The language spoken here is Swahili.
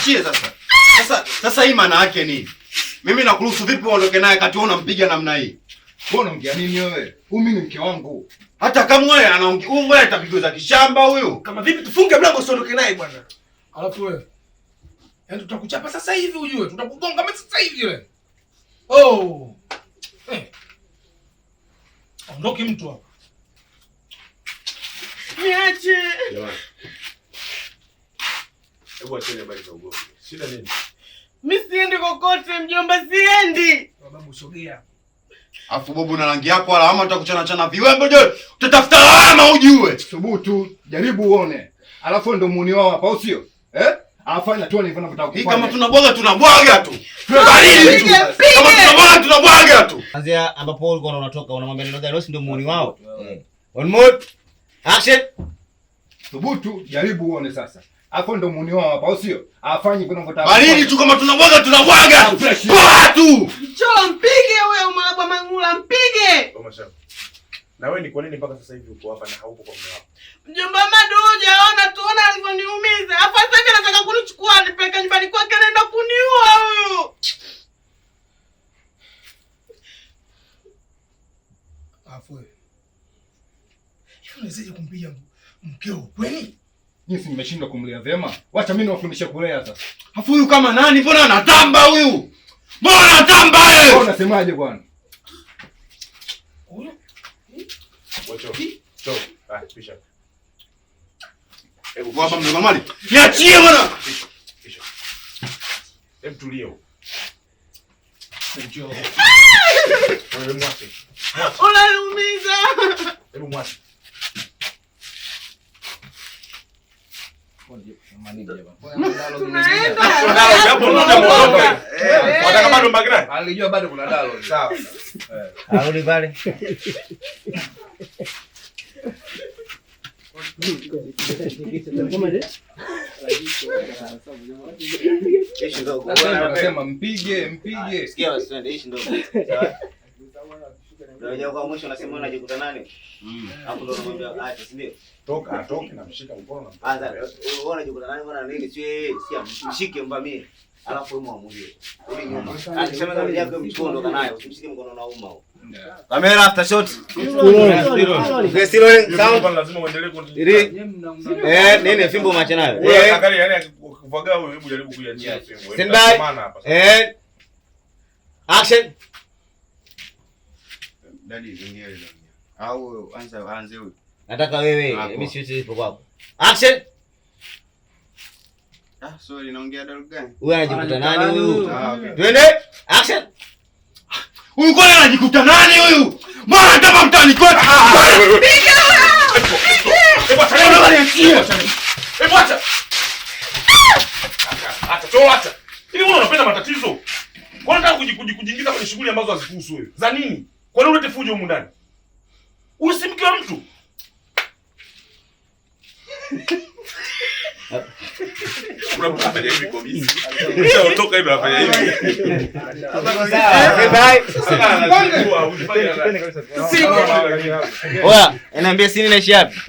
Niachie sasa. Sasa hii maana yake nini? Mimi nakuruhusu vipi uondoke naye kati wewe unampiga namna hii? Wewe unaongea nini wewe? Huyu mimi ni mke wangu. Hata kama wewe anaongea, huyu mbona atapigwa za kishamba huyu? Kama vipi tufunge mlango usiondoke naye bwana. Alafu wewe. Yaani tutakuchapa sasa hivi ujue. Tutakugonga mimi sasa hivi wewe. Oh. Ondoki mtu hapa. Niache. Jamani. Hebu acheni habari za ugomvi. Shida nini? Mimi siendi kokote mjomba, siendi. Babu sogea. Afu bobu na rangi yako wala ama utakuchana chana viwembe je? Utatafuta lawama ujue. Thubutu, jaribu uone. Alafu ndo muuni wao hapa, au sio? Afanya tu alivyo anataka kufanya. Hii kama tunabwaga tu. Baridi tu. Kama tunabwaga tu. Anzia ambapo ulikuwa unatoka unamwambia neno gani? Wewe ndio muuni wao. One more. Action. Thubutu, jaribu uone sasa. Hapo ndo muuni wao hapa, au sio? Afanye hivyo anavyotaka. Baridi tu, kama tunabwaga tu. Poa tu. Njoo mpige huyo Mwalabwa Mangula, mpige. Koma shamba. Na wewe ni kwa nini mpaka sasa hivi uko hapa na haupo kwa mume wako? Mjomba Madu hujaona tuona alivyoniumiza. Hapa sasa hivi anataka kunichukua nipeleke nyumbani kwake, anaenda kuniua huyu. Alafu wewe. Hivi unawezaje kumpiga mkeo kweli? Jinsi nimeshindwa kumlea vyema. Wacha mimi niwafundishe kulea sasa. Afu huyu kama nani? Mbona anatamba huyu? Mbona anatamba yeye? Wewe unasemaje bwana? Huyo? Wacho. Cho. Pisha. Hebu kwa hapa mdogo mali. Niachie bwana. Pisha. Hebu tulie huko. Njoo. Wewe mwache. Unaniumiza. Hebu mwache. Tunaenda. Wataka bado mbagina? Alijua bado kuna dalo. Sawa. Arudi pale. Ishi ndogo. Anasema mpige. Sikia basi twende ishi ndogo. Sawa. Ndio kwa mwisho unasema unajikuta nani? Hapo ndo unamwambia acha, si ndio? Atoke na mshika mkono na Anza. Wewe unajikuta nani bwana nini? Si mshike mbamie. Alafu wewe muamulie. Rudi nyuma. Akisema kama yako mchondo kanayo, usimshike mkono na uma huo. Kamera after shot. Still rolling sound. Lazima uendelee Nini fimbo macho nayo? Angalia yani kuvaga wewe, hebu jaribu kuiachia fimbo. Stand by. Action. Dadi zingiwe. Au anze huyu. Nataka wewe, mimi siwezi ipo kwako. Action. Sorry, naongea dalo gani? Huyu anajikuta nani huyu? Okay. Twende. Action. Huyu kwani anajikuta nani huyu? Mbona kama mtani kwetu? Hebu acha. Acha. Hivi wewe unapenda matatizo? Kwa nini unataka kujiingiza kwenye shughuli ambazo hazikuhusu wewe? Za nini? Kwa nini ulete fujo humu ndani? Usimke wa mtu. Unafanya hivi kwa mimi. Unatoka hivi unafanya hivi. Bye. Oya, niambie sini naishi wapi?